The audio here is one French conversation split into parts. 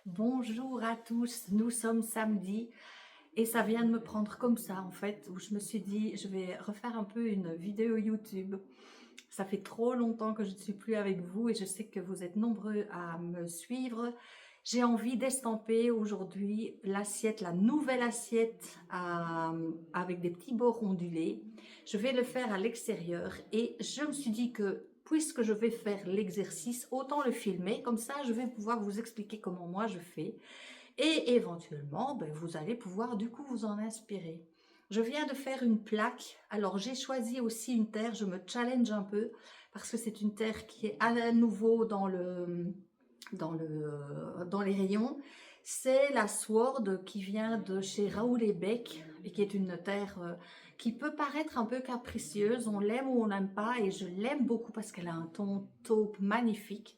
Bonjour à tous, nous sommes samedi et ça vient de me prendre comme ça en fait, où je me suis dit je vais refaire un peu une vidéo YouTube. Ça fait trop longtemps que je ne suis plus avec vous et je sais que vous êtes nombreux à me suivre. J'ai envie d'estamper aujourd'hui l'assiette, la nouvelle assiette avec des petits bords ondulés. Je vais le faire à l'extérieur et je me suis dit que puisque je vais faire l'exercice, autant le filmer, comme ça je vais pouvoir vous expliquer comment moi je fais et éventuellement vous allez pouvoir du coup vous en inspirer. Je viens de faire une plaque, alors j'ai choisi aussi une terre, je me challenge un peu parce que c'est une terre qui est à nouveau dans les rayons. C'est la Sword qui vient de chez Raoul et Beck et qui est une terre qui peut paraître un peu capricieuse. On l'aime ou on n'aime pas et je l'aime beaucoup parce qu'elle a un ton taupe magnifique.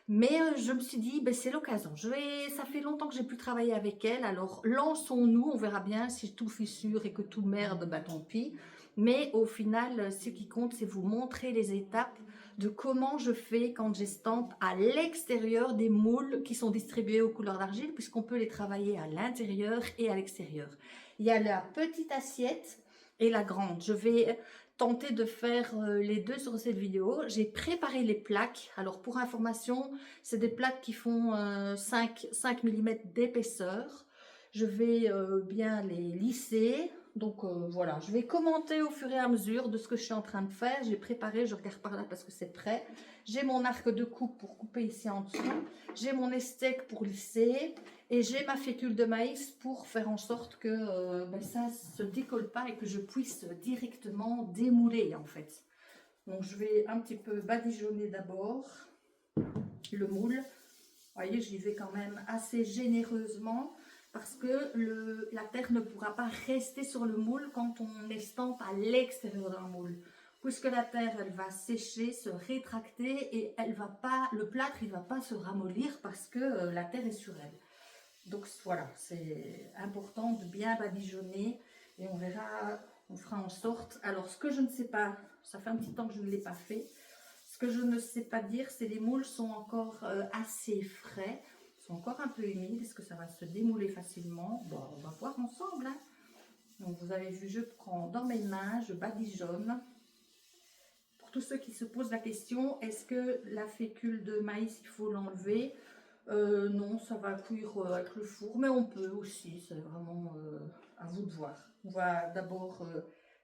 Mais je me suis dit, c'est l'occasion. Ça fait longtemps que j'ai plus travaillé avec elle, alors lançons-nous, on verra bien si tout fissure et que tout merde, tant pis. Mais au final, ce qui compte, c'est vous montrer les étapes de comment je fais quand j'estampe à l'extérieur des moules qui sont distribués aux couleurs d'argile, puisqu'on peut les travailler à l'intérieur et à l'extérieur. Il y a la petite assiette et la grande. Je vais tenter de faire les deux sur cette vidéo. J'ai préparé les plaques. Alors pour information, c'est des plaques qui font 5 mm d'épaisseur. Je vais bien les lisser. Donc voilà, je vais commenter au fur et à mesure de ce que je suis en train de faire. J'ai préparé, je regarde par là parce que c'est prêt. J'ai mon arc de coupe pour couper ici en dessous. J'ai mon estec pour lisser. Et j'ai ma fécule de maïs pour faire en sorte que ça ne se décolle pas et que je puisse directement démouler en fait. Donc je vais un petit peu badigeonner d'abord le moule. Vous voyez, j'y vais quand même assez généreusement parce que la terre ne pourra pas rester sur le moule quand on estampe à l'extérieur d'un moule. Puisque la terre, elle va sécher, se rétracter et elle va pas, le plâtre, il ne va pas se ramollir parce que la terre est sur elle. Donc voilà, c'est important de bien badigeonner et on verra, on fera en sorte. Alors ce que je ne sais pas, ça fait un petit temps que je ne l'ai pas fait, ce que je ne sais pas dire, c'est les moules sont encore assez frais, sont encore un peu humides, est-ce que ça va se démouler facilement? Bon, on va voir ensemble. Hein. Donc vous avez vu, je prends dans mes mains, je badigeonne. Pour tous ceux qui se posent la question, est-ce que la fécule de maïs, il faut l'enlever? Non, ça va cuire avec le four, mais on peut aussi, c'est vraiment à vous de voir. On va d'abord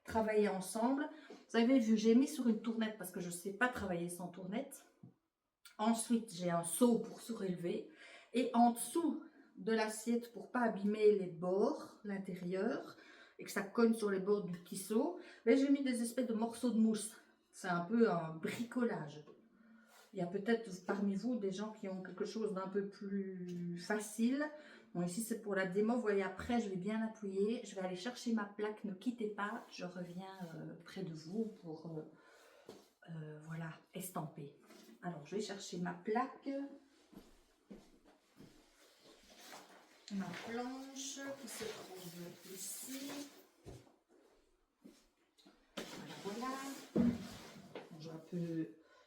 travailler ensemble. Vous avez vu, j'ai mis sur une tournette parce que je ne sais pas travailler sans tournette. Ensuite, j'ai un seau pour surélever. Et en dessous de l'assiette, pour ne pas abîmer les bords, l'intérieur, et que ça cogne sur les bords du petit seau, j'ai mis des espèces de morceaux de mousse. C'est un peu un bricolage. Il y a peut-être parmi vous des gens qui ont quelque chose d'un peu plus facile. Bon, ici, c'est pour la démo. Vous voyez, après, je vais bien appuyer. Je vais aller chercher ma plaque. Ne quittez pas. Je reviens près de vous pour voilà, estamper. Alors, je vais chercher ma plaque. Ma planche qui se trouve ici. Voilà.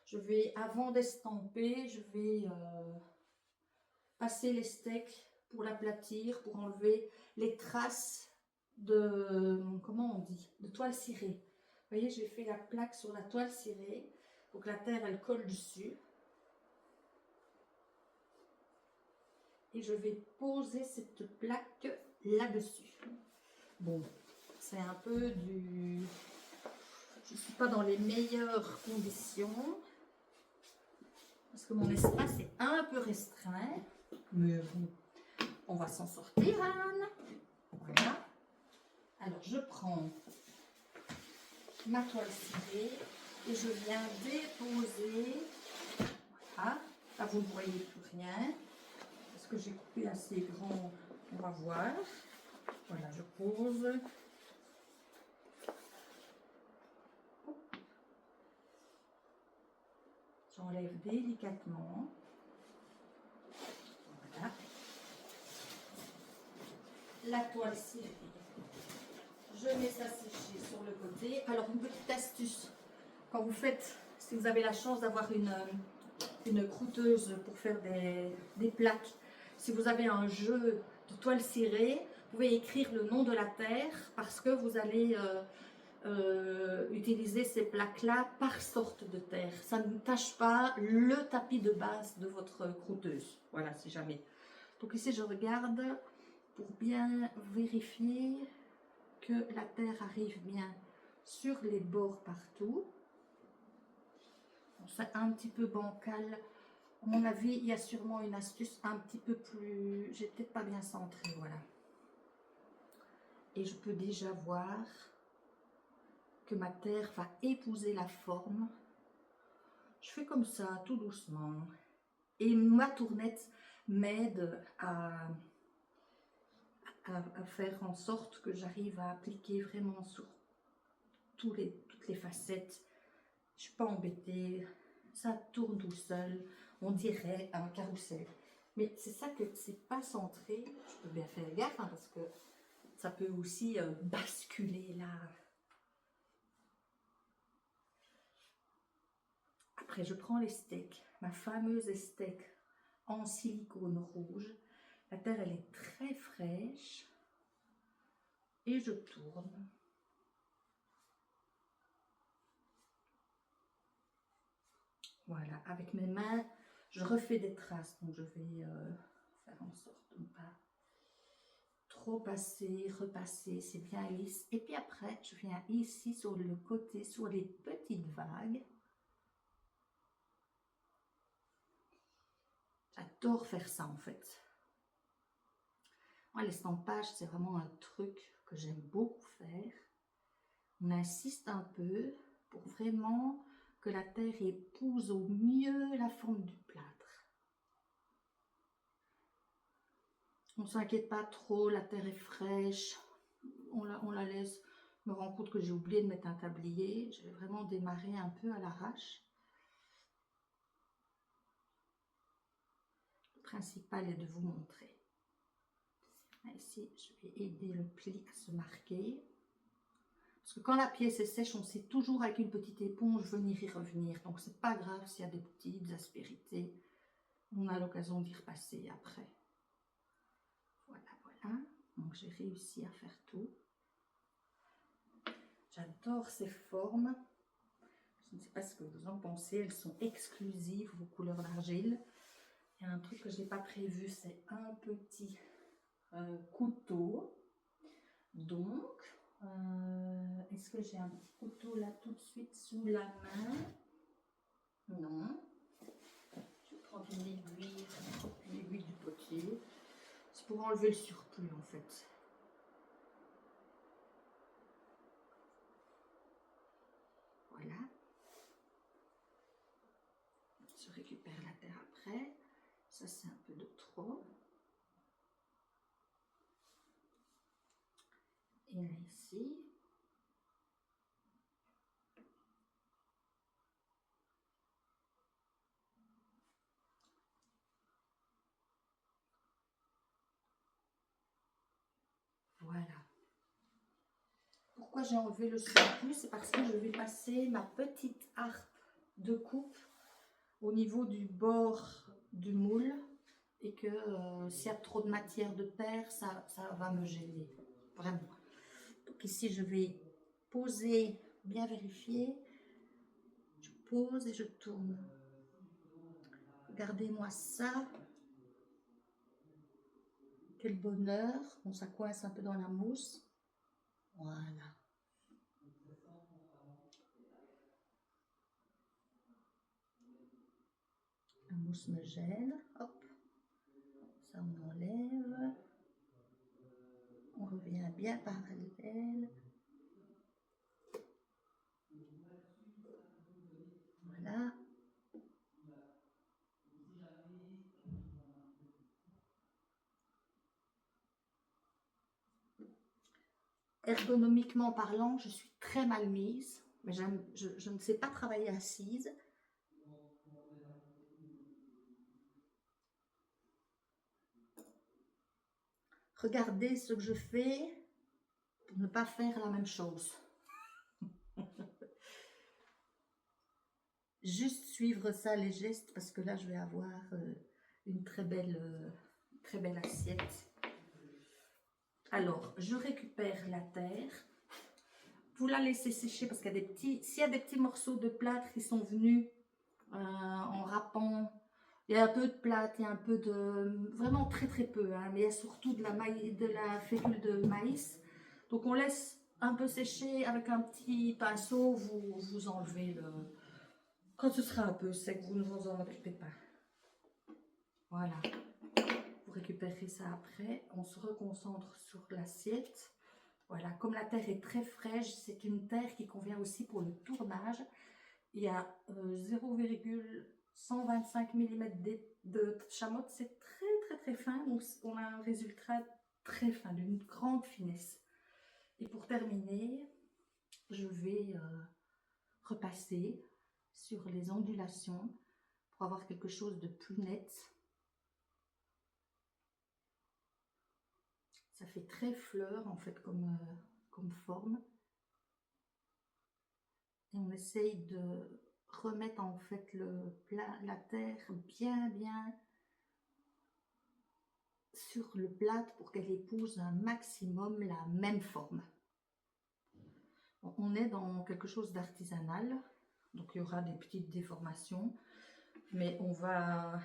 Je vais, avant d'estamper, je vais passer les steaks pour l'aplatir, pour enlever les traces de, comment on dit, de toile cirée. Vous voyez, j'ai fait la plaque sur la toile cirée pour que la terre, elle colle dessus. Et je vais poser cette plaque là-dessus. Bon, c'est un peu du... Je ne suis pas dans les meilleures conditions parce que mon espace est un peu restreint. Mais bon, on va s'en sortir, Anne. Voilà. Alors, je prends ma toile cirée et je viens déposer. Voilà. Là, vous ne voyez plus rien. Est-ce que j'ai coupé assez grand? On va voir. Voilà, je pose. J'enlève délicatement. Voilà. La toile cirée. Je mets ça sécher sur le côté. Alors, une petite astuce. Quand vous faites, si vous avez la chance d'avoir une croûteuse pour faire des plaques, Si vous avez un jeu de toile cirée, vous pouvez écrire le nom de la terre parce que vous allez utiliser ces plaques-là par sorte de terre. Ça ne tâche pas le tapis de base de votre croûteuse. Voilà, si jamais. Donc ici, je regarde pour bien vérifier que la terre arrive bien sur les bords partout. Bon, c'est un petit peu bancal. À mon avis, il y a sûrement une astuce un petit peu plus... J'ai peut-être pas bien centré, voilà. Et je peux déjà voir que ma terre va épouser la forme. Je fais comme ça, tout doucement. Et ma tournette m'aide à faire en sorte que j'arrive à appliquer vraiment sur toutes les facettes. Je ne suis pas embêtée. Ça tourne tout seul. On dirait un carrousel. Mais c'est ça que c'est pas centré. Je peux bien faire gaffe hein, parce que ça peut aussi basculer là. Après, je prends les steaks, ma fameuse steak en silicone rouge. La terre, elle est très fraîche. Et je tourne. Voilà, avec mes mains, je refais des traces. Donc, je vais faire en sorte de ne pas trop passer, repasser. C'est bien lisse. Et puis après, je viens ici sur le côté, sur les petites vagues. J'adore faire ça en fait. Moi, l'estampage, c'est vraiment un truc que j'aime beaucoup faire. On insiste un peu pour vraiment que la terre épouse au mieux la forme du plâtre. On ne s'inquiète pas trop, la terre est fraîche. On la laisse. Je me rends compte que j'ai oublié de mettre un tablier. Je vais vraiment démarrer un peu à l'arrache. Le principal est de vous montrer. Ici, je vais aider le pli à se marquer. Parce que quand la pièce est sèche, on sait toujours avec une petite éponge venir y revenir. Donc, c'est pas grave s'il y a des petites aspérités. On a l'occasion d'y repasser après. Voilà, voilà. Donc, j'ai réussi à faire tout. J'adore ces formes. Je ne sais pas ce que vous en pensez. Elles sont exclusives, vos couleurs d'argile. Il y a un truc que je n'ai pas prévu, c'est un petit couteau. Donc, est-ce que j'ai un petit couteau là tout de suite sous la main? Non. Je vais prendre une aiguille du potier. C'est pour enlever le surplus en fait. Voilà. Je récupère la terre après. Ça c'est un peu de trop. Et là ici. Voilà. Pourquoi j'ai enlevé le surplus? C'est parce que je vais passer ma petite harpe de coupe au niveau du bord du moule et que s'il y a trop de matière de terre, ça va me gêner. Vraiment. Donc ici, je vais poser, bien vérifier. Je pose et je tourne. Regardez-moi ça. Quel bonheur. Bon, ça coince un peu dans la mousse. Voilà. La mousse me gêne. Hop. Ça, on enlève. On revient bien parallèle. Voilà. Ergonomiquement parlant, je suis très mal mise. Mais je ne sais pas travailler assise. Regardez ce que je fais pour ne pas faire la même chose. Juste suivre ça, les gestes, parce que là, je vais avoir une très belle Très belle assiette. Alors, je récupère la terre. Vous la laissez sécher parce qu'il y a des petits... S'il y a des petits morceaux de plâtre qui sont venus en râpant, il y a un peu de plâtre, il y a un peu de... Vraiment très très peu, hein, mais il y a surtout de la férule de maïs. Donc on laisse un peu sécher avec un petit pinceau, vous enlevez le... Quand ce sera un peu sec, vous ne vous en occupez pas. Voilà. Vous récupérez ça après. On se reconcentre sur l'assiette. Voilà, comme la terre est très fraîche, c'est une terre qui convient aussi pour le tournage. Il y a 0,125 mm de chamotte, c'est très fin, donc on a un résultat très fin, d'une grande finesse. Et pour terminer, je vais repasser sur les ondulations pour avoir quelque chose de plus net. Ça fait très fleur en fait comme forme. Et on essaye de remettre en fait la terre bien sur le plâtre pour qu'elle épouse un maximum la même forme. On est dans quelque chose d'artisanal, donc il y aura des petites déformations, mais on va,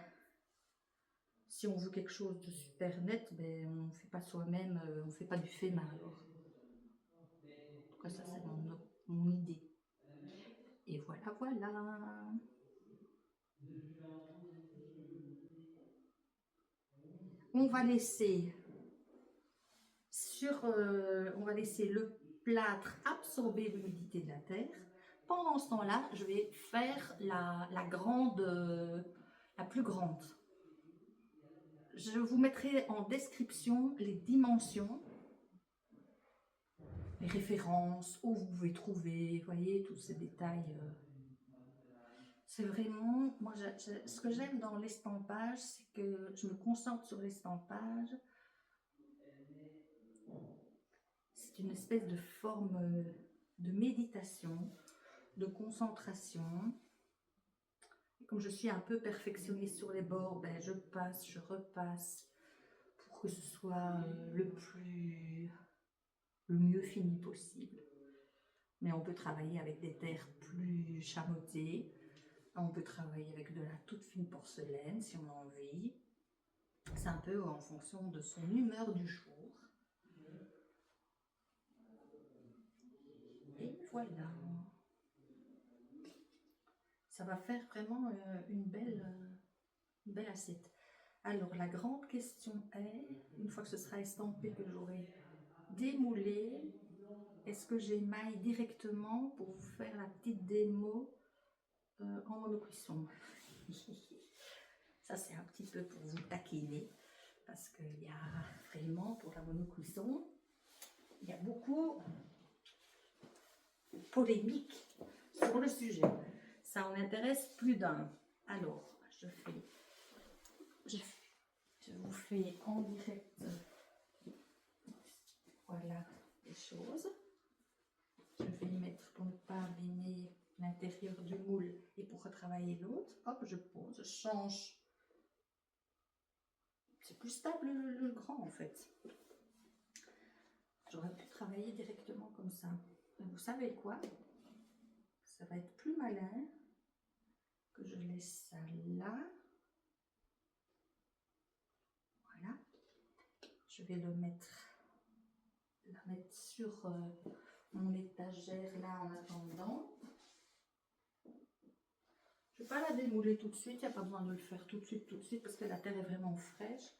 si on veut quelque chose de super net, ben on ne fait pas soi-même, on ne fait pas du fait main alors. En tout cas ça c'est mon idée. Et voilà. On va laisser on va laisser le plâtre absorber l'humidité de la terre. Pendant ce temps-là, je vais faire la plus grande. Je vous mettrai en description les dimensions, les références, où vous pouvez trouver, vous voyez, tous ces détails. C'est vraiment, moi, ce que j'aime dans l'estampage, c'est que je me concentre sur l'estampage. C'est une espèce de forme de méditation, de concentration. Comme je suis un peu perfectionniste sur les bords, ben je passe, je repasse pour que ce soit le mieux fini possible. Mais on peut travailler avec des terres plus chamottées, on peut travailler avec de la toute fine porcelaine si on a envie. C'est un peu en fonction de son humeur du jour. Et voilà. Ça va faire vraiment une belle assiette. Alors, la grande question est, une fois que ce sera estampé, que j'aurai démoulé, est-ce que j'émaille directement pour vous faire la petite démo en monocuisson? Ça, c'est un petit peu pour vous taquiner, parce qu'il y a vraiment, pour la monocuisson, il y a beaucoup de polémiques sur le sujet. Ça en intéresse plus d'un. Alors, je vous fais en direct, voilà, les choses. Je vais y mettre pour ne pas abîmer l'intérieur du moule et pour retravailler l'autre. Hop, je pose, je change. C'est plus stable le grand en fait. J'aurais pu travailler directement comme ça. Mais vous savez quoi? Ça va être plus malin que je laisse ça là. Voilà. Je vais la mettre sur mon étagère là en attendant. Je ne vais pas la démouler tout de suite, il n'y a pas besoin de le faire tout de suite parce que la terre est vraiment fraîche.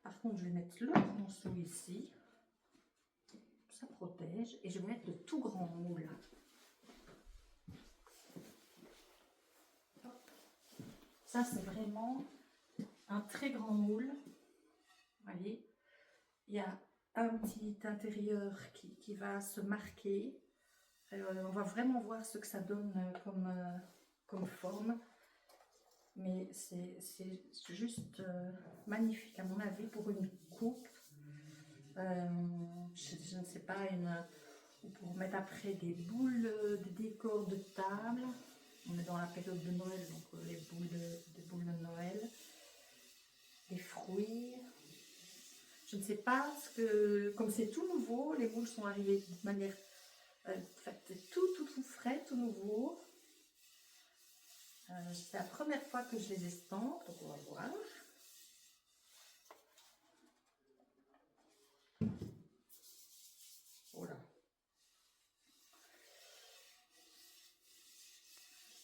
Par contre, je vais mettre le morceau ici. Ça protège. Et je vais mettre le tout grand moule. Ça, c'est vraiment un très grand moule. Vous voyez, il y a un petit intérieur qui va se marquer. On va vraiment voir ce que ça donne comme forme. Mais c'est juste magnifique à mon avis pour une coupe. Je ne sais pas, ou pour mettre après des boules, des décors de table. On est dans la période de Noël, donc des boules de Noël, des fruits. Je ne sais pas, ce que, comme c'est tout nouveau, les moules sont arrivés de manière... en fait, c'est tout frais, tout nouveau. C'est la première fois que je les estampe, donc on va voir. Voilà.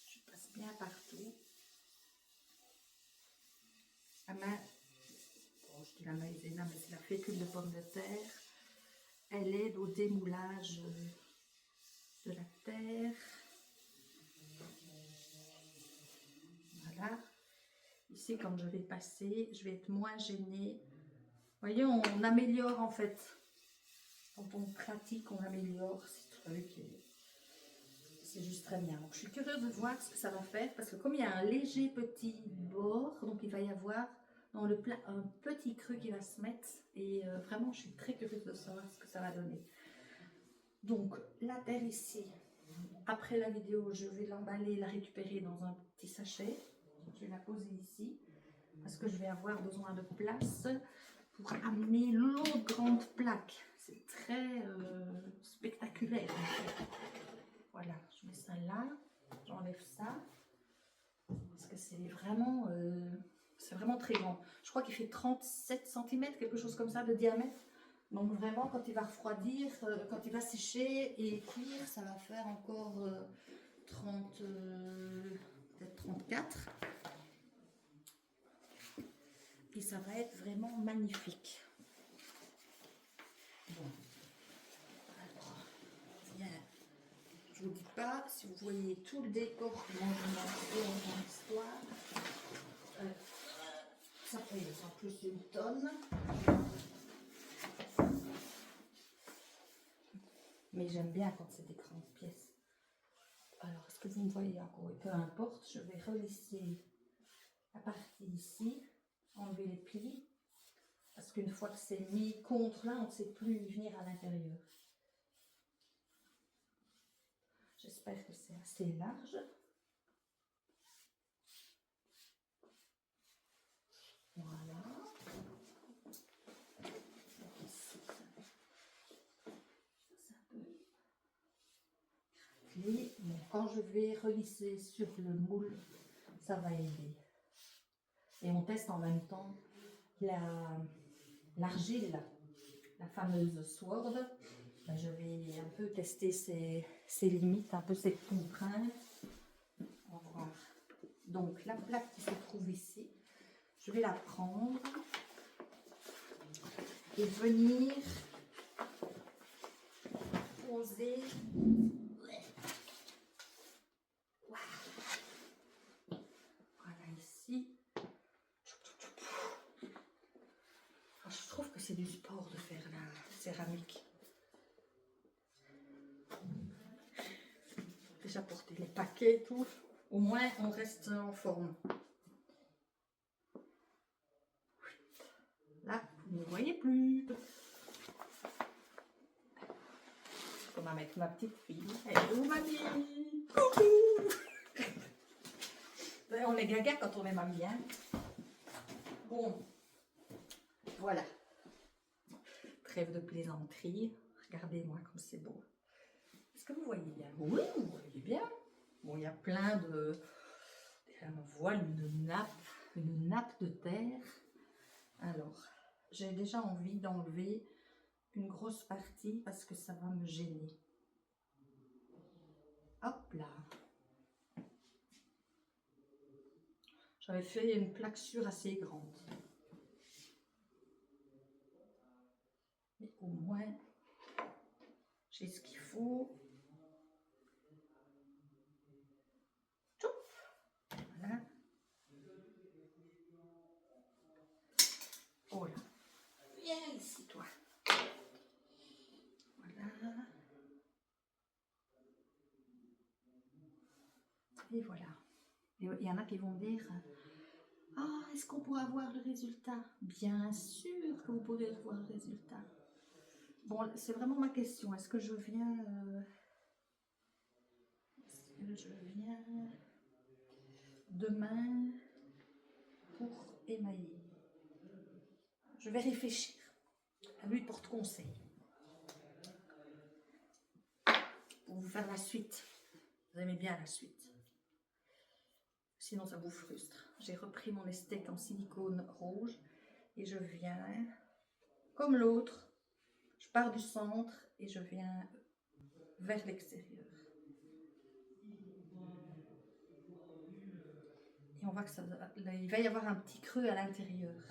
Je passe bien partout. La main, bon, je dis la maïzena, mais c'est la fécule de pomme de terre. Elle aide au démoulage de la terre. Voilà. Ici, quand je vais passer, je vais être moins gênée. Vous voyez, on améliore en fait. Quand on pratique, on améliore ces trucs. C'est juste très bien. Donc, je suis curieuse de voir ce que ça va faire. Parce que comme il y a un léger petit bord, donc il va y avoir dans le plat un petit creux qui va se mettre. Et vraiment, je suis très curieuse de savoir ce que ça va donner. Donc, la terre ici, après la vidéo, je vais l'emballer, la récupérer dans un petit sachet. Je vais la poser ici. Parce que je vais avoir besoin de place pour amener l'autre grande plaque. C'est très spectaculaire en fait. Voilà, je mets ça là, j'enlève ça, parce que c'est vraiment très grand. Je crois qu'il fait 37 cm, quelque chose comme ça de diamètre. Donc vraiment, quand il va refroidir, quand il va sécher et cuire, ça va faire encore 30, peut-être 34. Et ça va être vraiment magnifique. Bon, alors, bien. Je vous dis pas, si vous voyez tout le décor que moi je m'en dans l'histoire, ça pèse en plus une tonne. Mais j'aime bien quand c'est des grandes pièces. Alors, est-ce que vous me voyez encore? Peu importe, je vais relisser la partie ici, enlever les plis, parce qu'une fois que c'est mis contre là, on ne sait plus venir à l'intérieur. J'espère que c'est assez large. Voilà. Ici, c'est un peu craquelé. Bon, quand je vais relisser sur le moule, ça va aider. Et on teste en même temps l'argile, la fameuse sword. Ben, je vais un peu tester ses limites, un peu ses contraintes. On va voir. Donc la plaque qui se trouve ici, je vais la prendre et venir poser. Voilà ici. Je trouve que c'est du sport de faire la céramique. Déjà porter les paquets et tout, au moins on reste en forme. Là, vous ne voyez plus. Comme avec ma petite fille. Hello mamie. Coucou. On est gaga quand on est mamie, hein. Bon, voilà. Trêve de plaisanterie. Regardez-moi comme c'est beau. Est-ce que vous voyez bien? Oui, vous voyez bien. Bon, il y a plein de... Déjà, on voit une nappe de terre. Alors, j'ai déjà envie d'enlever une grosse partie parce que ça va me gêner. Hop là. J'avais fait une plaquesure assez grande. Mais au moins, j'ai ce qu'il faut. Voilà. Oh là. Viens ici, toi. Voilà. Et voilà. Et il y en a qui vont me dire, ah, est-ce qu'on pourra voir le résultat? Bien sûr que vous pourrez voir le résultat. Bon, c'est vraiment ma question. Est-ce que je viens... demain pour émailler? Je vais réfléchir. Elle lui porte conseil. Pour vous faire la suite. Vous aimez bien la suite. Sinon, ça vous frustre. J'ai repris mon esthèque en silicone rouge et je viens, comme l'autre, je pars du centre et je viens vers l'extérieur. Et on voit que il va y avoir un petit creux à l'intérieur.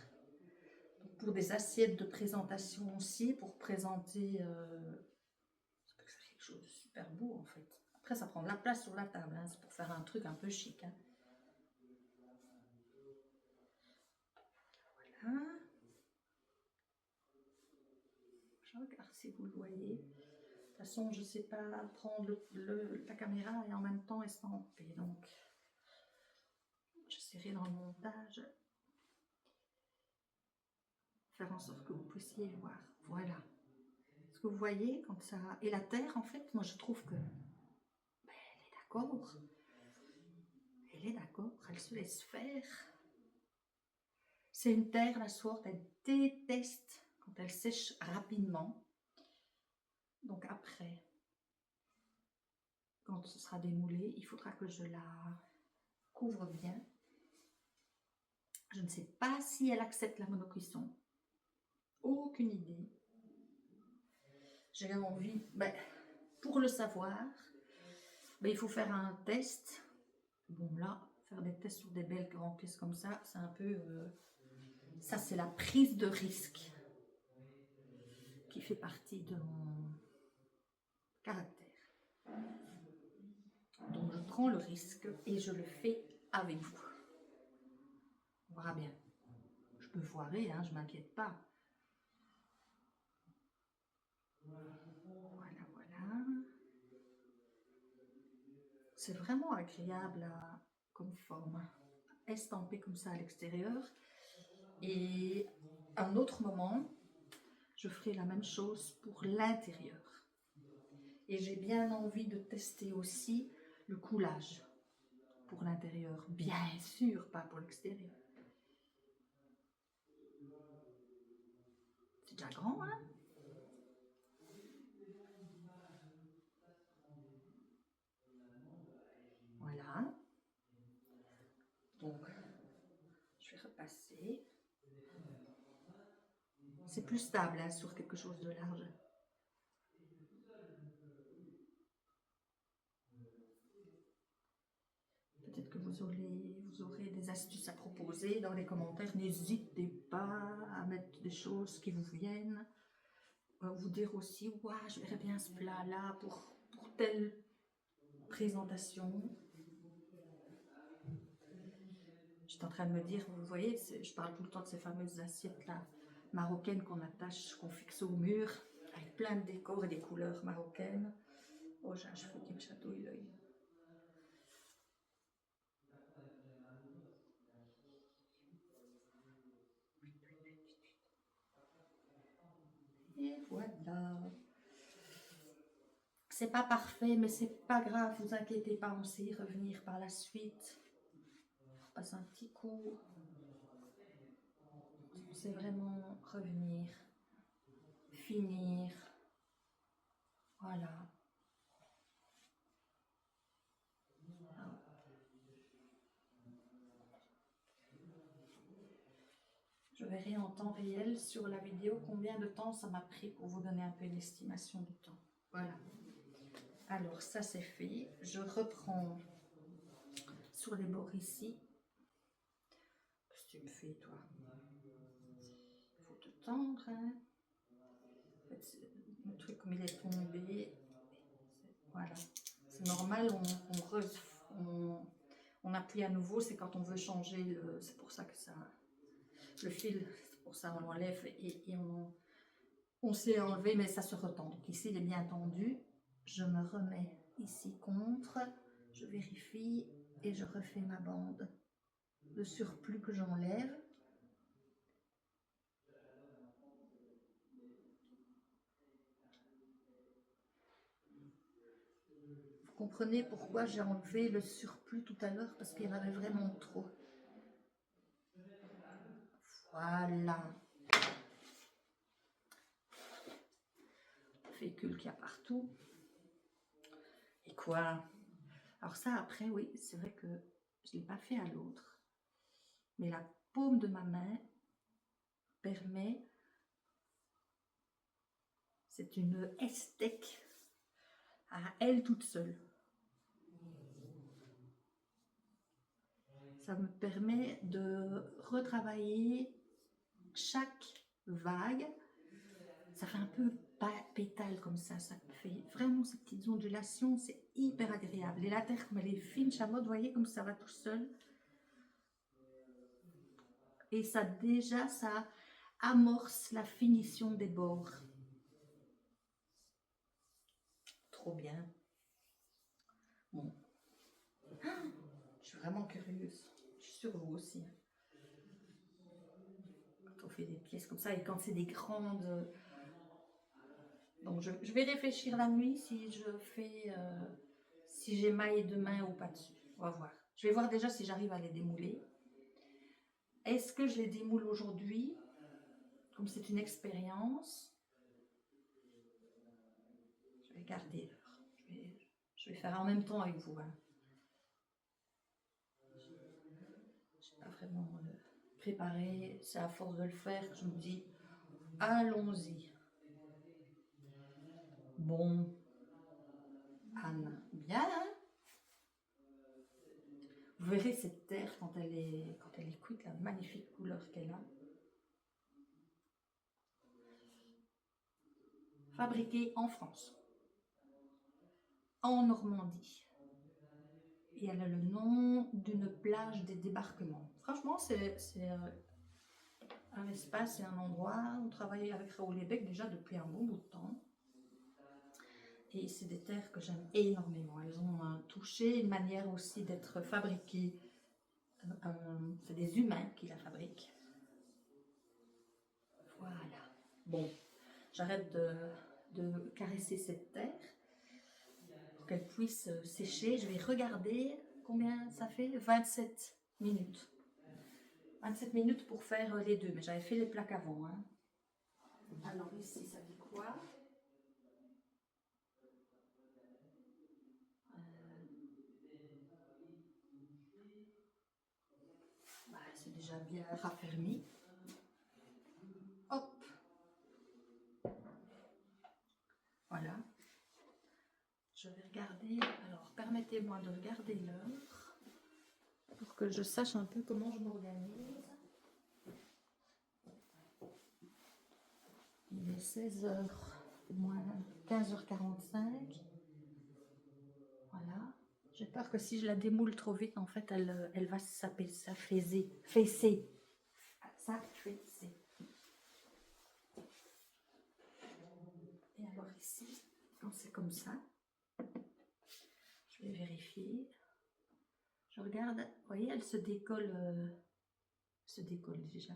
Pour des assiettes de présentation aussi, pour présenter, ça peut faire quelque chose de super beau en fait. Après, ça prend de la place sur la table, hein. C'est pour faire un truc un peu chic. Hein. Voilà. Je regarde si vous le voyez. De toute façon, je ne sais pas prendre la caméra et en même temps estamper. Donc, j'essaierai dans le montage faire en sorte que vous puissiez voir. Voilà. Est-ce que vous voyez quand ça... Et la terre, en fait, moi je trouve que... Ben, elle est d'accord. Elle est d'accord. Elle se laisse faire. C'est une terre, la Sword, elle déteste quand elle sèche rapidement. Donc après, quand ce sera démoulé, il faudra que je la couvre bien. Je ne sais pas si elle accepte la monocuisson. Aucune idée. J'ai envie, ben, pour le savoir, ben, il faut faire un test. Bon là, faire des tests sur des belles grandes pièces comme ça, c'est un peu... ça c'est la prise de risque qui fait partie de mon caractère. Donc je prends le risque et je le fais avec vous. On verra bien. Je peux foirer, hein, je ne m'inquiète pas. Voilà, voilà. C'est vraiment agréable comme forme. Estampé comme ça à l'extérieur. Et à un autre moment, je ferai la même chose pour l'intérieur. Et j'ai bien envie de tester aussi le coulage pour l'intérieur. Bien sûr, pas pour l'extérieur. C'est déjà grand, hein? Voilà. Donc, je vais repasser. C'est plus stable hein, sur quelque chose de large. Peut-être que vous aurez des astuces à proposer dans les commentaires. N'hésitez pas à mettre des choses qui vous viennent. Vous dire aussi, ouais, je verrais bien ce plat-là pour telle présentation. J'étais en train de me dire, vous voyez, je parle tout le temps de ces fameuses assiettes-là marocaines qu'on attache, qu'on fixe au mur, avec plein de décors et des couleurs marocaines. Oh, j'ai un cheveu qui me chatouille l'œil. Et voilà. C'est pas parfait, mais c'est pas grave, vous inquiétez pas, on sait y revenir par la suite. On passe un petit coup. On sait vraiment revenir, finir. Voilà. Je verrai en temps réel sur la vidéo combien de temps ça m'a pris pour vous donner un peu une estimation du temps. Voilà. Alors ça c'est fait. Je reprends sur les bords ici. Qu'est-ce que tu me fais toi? Il faut te tendre. Hein. En fait, le truc comme il est tombé. Voilà. C'est normal, on appuie à nouveau, c'est quand on veut changer, c'est pour ça que ça, le fil, c'est pour ça on l'enlève et on sait enlever, mais ça se retend. Donc ici, il est bien tendu. Je me remets ici contre, je vérifie et je refais ma bande. Le surplus que j'enlève. Vous comprenez pourquoi j'ai enlevé le surplus tout à l'heure? Parce qu'il y en avait vraiment trop. Voilà. fécule qu'il y a partout. Et quoi? Alors ça, après, oui, c'est vrai que je ne l'ai pas fait à l'autre. Mais la paume de ma main permet... C'est une esthèque à elle toute seule. Ça me permet de retravailler chaque vague. Ça fait un peu pétale comme ça fait vraiment ces petites ondulations, c'est hyper agréable. Et la terre, comme elle est fine, chamotte, vous voyez comme ça va tout seul. Et ça déjà, ça amorce la finition des bords. Trop bien. Bon. Je suis vraiment curieuse. Je suis sûre vous aussi. Quand on fait des pièces comme ça et quand c'est des grandes... Donc je vais réfléchir la nuit si je fais... si j'émaille demain ou pas dessus. On va voir. Je vais voir déjà si j'arrive à les démouler. Est-ce que je les démoule aujourd'hui? Comme c'est une expérience, je vais garder l'heure. Je vais faire en même temps avec vous. Hein. Je n'ai pas vraiment préparé. C'est à force de le faire que je me dis, allons-y. Bon, Anne, bien, hein? Vous verrez cette terre quand elle est cuite, la magnifique couleur qu'elle a. Fabriquée en France, en Normandie. Et elle a le nom d'une plage des débarquements. Franchement, c'est un espace et un endroit où on travaille avec Raoul Lébec déjà depuis un bon bout de temps. Et c'est des terres que j'aime énormément. Elles ont un toucher, une manière aussi d'être fabriquées. C'est des humains qui la fabriquent. Voilà. Bon, j'arrête de caresser cette terre pour qu'elle puisse sécher. Je vais regarder combien ça fait. 27 minutes. 27 minutes pour faire les deux. Mais j'avais fait les plaques avant. Hein. Alors ici, ça dit quoi? C'est déjà bien raffermi. Hop. Voilà. Je vais regarder. Alors, permettez-moi de regarder l'heure pour que je sache un peu comment je m'organise. Il est 16h moins 15h45. Voilà. J'ai peur que si je la démoule trop vite, en fait, elle va s'affaisser. S'affaisser. Et alors ici, quand c'est comme ça, je vais vérifier. Je regarde, vous voyez, elle se décolle déjà.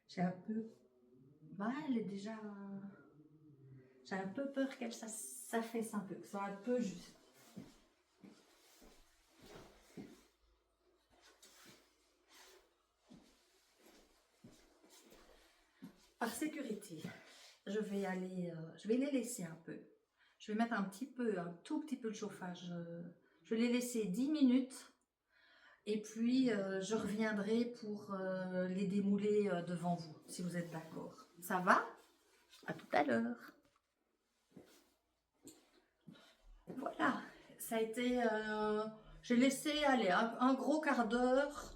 J'ai un peu, elle est déjà, j'ai un peu peur qu'elle s'affaisse un peu, que ce soit un peu juste. Par sécurité, je vais les laisser un peu. Je vais mettre un tout petit peu de chauffage. Je vais les laisser 10 minutes. Et puis, je reviendrai pour les démouler devant vous, si vous êtes d'accord. Ça va? À tout à l'heure. Voilà, ça a été... j'ai laissé aller un gros quart d'heure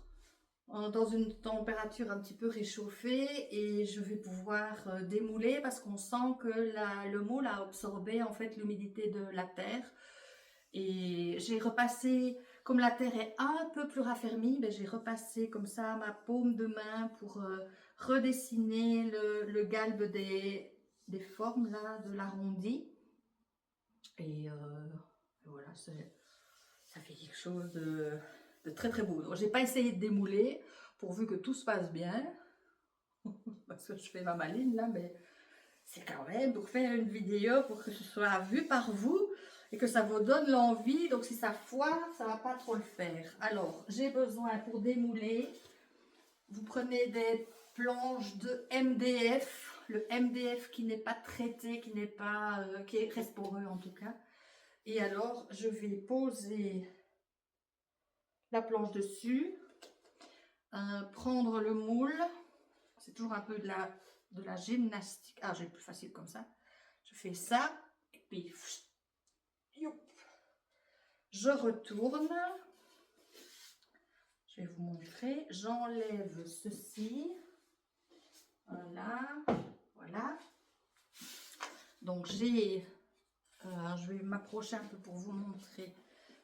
dans une température un petit peu réchauffée et je vais pouvoir démouler parce qu'on sent que le moule a absorbé en fait l'humidité de la terre. Et j'ai repassé, comme la terre est un peu plus raffermie, j'ai repassé comme ça ma paume de main pour redessiner le galbe des formes là, de l'arrondi. Et voilà, ça fait quelque chose de très très beau. J'ai pas essayé de démouler pourvu que tout se passe bien, parce que je fais ma maline là, mais c'est quand même pour faire une vidéo pour que ce soit vu par vous et que ça vous donne l'envie. Donc si ça foire, ça va pas trop le faire. Alors j'ai besoin pour démouler, vous prenez des planches de MDF, le MDF qui n'est pas traité, qui n'est pas, qui reste poreux en tout cas. Et alors, je vais poser la planche dessus, prendre le moule. C'est toujours un peu de la gymnastique. Ah, j'ai le plus facile comme ça. Je fais ça, et puis, youp, je retourne. Je vais vous montrer. J'enlève ceci. Voilà, voilà. Donc j'ai, je vais m'approcher un peu pour vous montrer.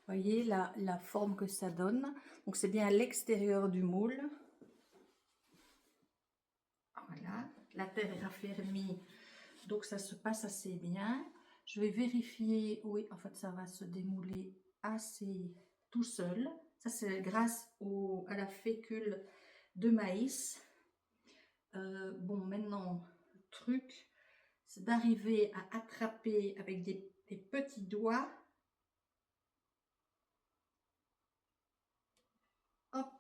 Voyez la forme que ça donne. Donc c'est bien à l'extérieur du moule. Voilà, la terre est raffermie, donc ça se passe assez bien. Je vais vérifier, oui, en fait ça va se démouler assez tout seul. Ça c'est grâce à la fécule de maïs. Bon, maintenant, le truc, c'est d'arriver à attraper avec des petits doigts. Hop.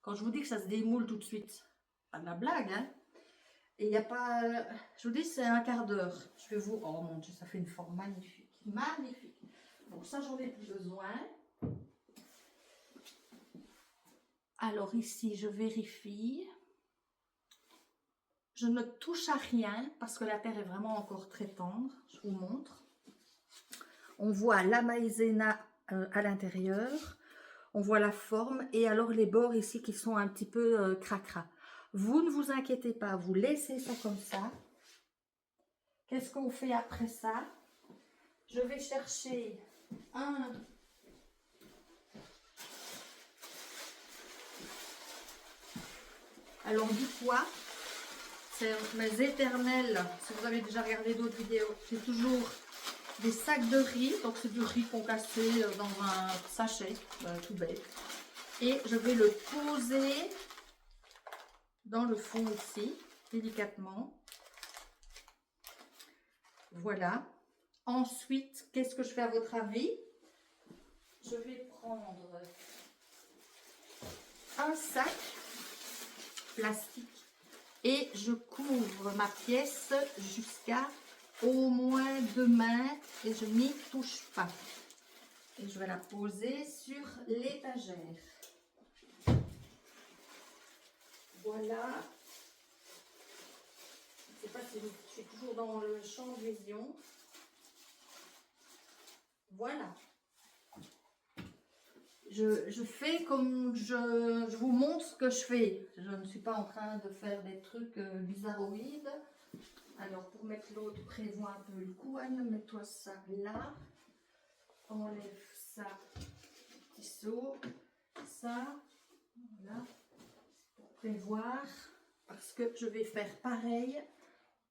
Quand je vous dis que ça se démoule tout de suite, pas de la blague, hein. Et il n'y a pas... je vous dis, c'est un quart d'heure. Je vais vous... Oh mon Dieu, ça fait une forme magnifique. Magnifique. Bon, ça, j'en ai plus besoin. Alors ici, je vérifie. Je ne touche à rien parce que la terre est vraiment encore très tendre. Je vous montre. On voit la maïzena à l'intérieur. On voit la forme et alors les bords ici qui sont un petit peu cracra. Vous ne vous inquiétez pas, vous laissez ça comme ça. Qu'est-ce qu'on fait après ça? Je vais chercher un... Alors du poids, c'est mes éternels, si vous avez déjà regardé d'autres vidéos, j'ai toujours des sacs de riz, donc c'est du riz concassé dans un sachet, tout bête. Et je vais le poser dans le fond ici, délicatement. Voilà. Ensuite, qu'est-ce que je fais à votre avis? Je vais prendre un sac plastique et je couvre ma pièce jusqu'à au moins 2 mains et je n'y touche pas. Et je vais la poser sur l'étagère. Voilà. Je ne sais pas si je suis toujours dans le champ de vision. Voilà. Je fais comme je vous montre ce que je fais. Je ne suis pas en train de faire des trucs bizarroïdes. Alors pour mettre l'autre, prévois un peu le couenne. Mets-toi ça là. Enlève ça. Petit seau. Ça. Voilà. Pour prévoir. Parce que je vais faire pareil.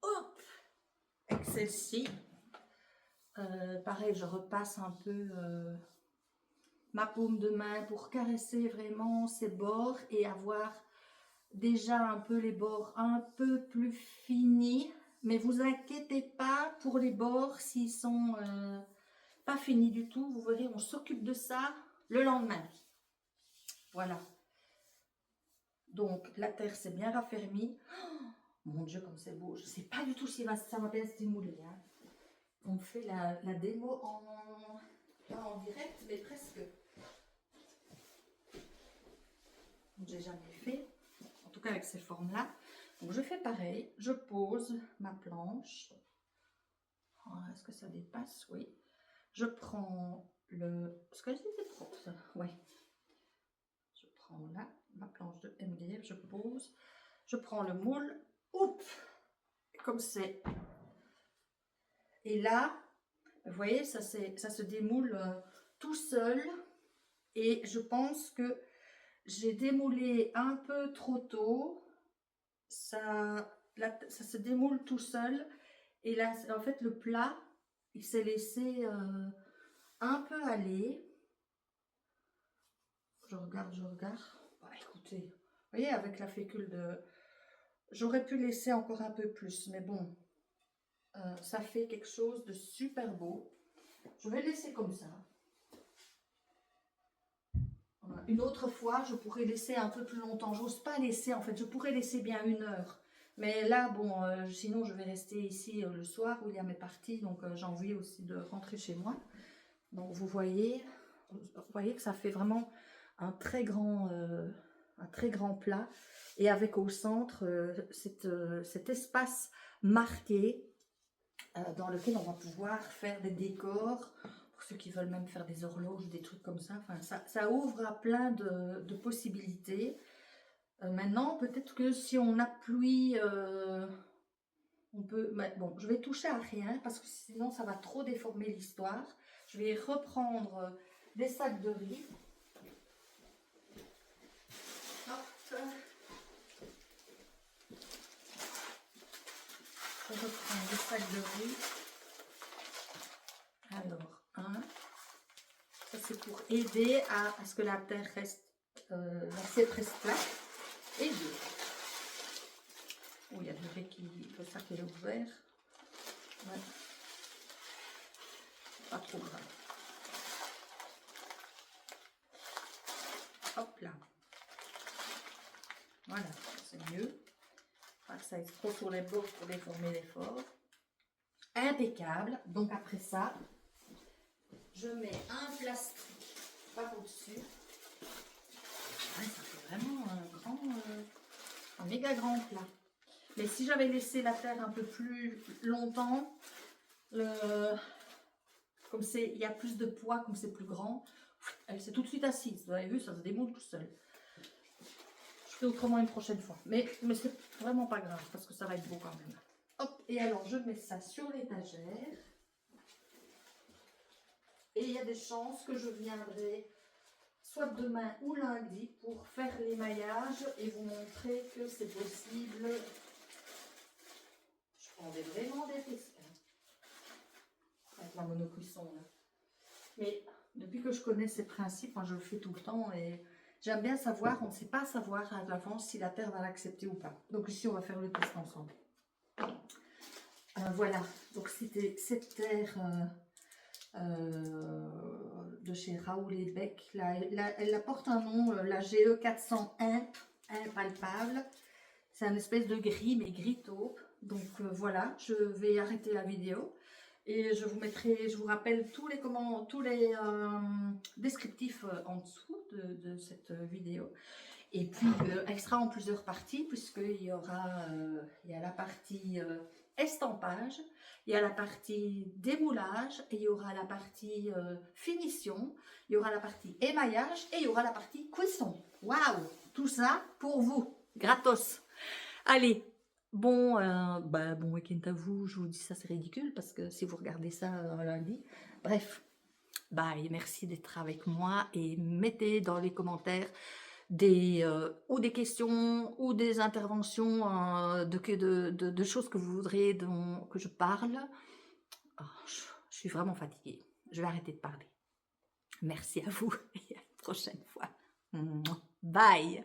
Hop. Avec celle-ci. Pareil, je repasse un peu ma paume de main pour caresser vraiment ces bords et avoir déjà un peu les bords un peu plus finis. Mais vous inquiétez pas pour les bords s'ils sont pas finis du tout. Vous verrez, on s'occupe de ça le lendemain. Voilà. Donc la terre s'est bien raffermie. Oh, mon Dieu, comme c'est beau. Je sais pas du tout si ça va bien se démouler. Hein. On fait la démo pas en direct, mais presque. J'ai jamais fait, en tout cas avec ces formes-là. Donc je fais pareil, je pose ma planche. Est-ce que ça dépasse? Oui. Je prends le... Est-ce que c'était propre ça? Oui. Je prends là ma planche de MDF, je pose. Je prends le moule. Oups! Comme c'est. Et là, vous voyez, ça se démoule tout seul. Et je pense que j'ai démoulé un peu trop tôt. Ça se démoule tout seul. Et là, en fait, le plat, il s'est laissé un peu aller. Je regarde. Bah, écoutez, vous voyez, avec la fécule de... J'aurais pu laisser encore un peu plus, mais bon, ça fait quelque chose de super beau. Je vais laisser comme ça. Une autre fois, je pourrais laisser un peu plus longtemps. J'ose pas laisser, en fait, je pourrais laisser bien 1 heure. Mais là, bon, sinon je vais rester ici le soir où il y a mes parties, donc j'ai envie aussi de rentrer chez moi. Donc vous voyez que ça fait vraiment un très grand plat, et avec au centre cet espace marqué dans lequel on va pouvoir faire des décors, pour ceux qui veulent même faire des horloges, des trucs comme ça. Enfin, ça ouvre à plein de possibilités. Maintenant, peut-être que si on appuie, on peut... Mais bon, je vais toucher à rien parce que sinon ça va trop déformer l'histoire. Je vais reprendre des sacs de riz. Hop. Je reprends des sacs de riz. Alors, un. Ça c'est pour aider à ce que la terre reste, l'assiette reste plate. Et deux. Oh, il y a le riz le sac est ouvert. Ouais. Pas trop grave. Hop là. Voilà, c'est mieux. Pas que ça aille trop sur les bords pour déformer l'effort. Impeccable. Donc après ça, je mets un plastique par au-dessus. Ouais, ça fait vraiment un méga grand plat. Mais si j'avais laissé la terre un peu plus longtemps, comme il y a plus de poids, comme c'est plus grand, elle s'est tout de suite assise. Vous avez vu, ça se démoule tout seul. Je ferai autrement une prochaine fois. Mais c'est vraiment pas grave parce que ça va être beau quand même. Hop, et alors je mets ça sur l'étagère. Et il y a des chances que je viendrai soit demain ou lundi pour faire l'émaillage et vous montrer que c'est possible. Je prendrai vraiment des risques avec la monocuisson là. Mais depuis que je connais ces principes, moi je le fais tout le temps et j'aime bien savoir, on ne sait pas savoir à l'avance si la terre va l'accepter ou pas. Donc ici on va faire le test ensemble. Voilà, donc c'était cette terre de chez Raoul et Beck. Elle porte un nom, la GE 401 impalpable. C'est un espèce de gris, mais gris taupe. Donc voilà, je vais arrêter la vidéo. Et je vous rappelle tous les descriptifs en dessous de cette vidéo. Et puis, elle sera en plusieurs parties, puisqu'il y a la partie estampage, il y a la partie démoulage, et il y aura la partie finition, il y aura la partie émaillage, et il y aura la partie cuisson. Waouh! Tout ça pour vous, gratos. Allez, bon week-end à vous. Je vous dis ça, c'est ridicule, parce que si vous regardez ça lundi, bref. Bye, merci d'être avec moi, et mettez dans les commentaires ou des questions ou des interventions de choses que vous voudriez que je parle. Oh, je suis vraiment fatiguée. Je vais arrêter de parler. Merci à vous et à la prochaine fois. Bye.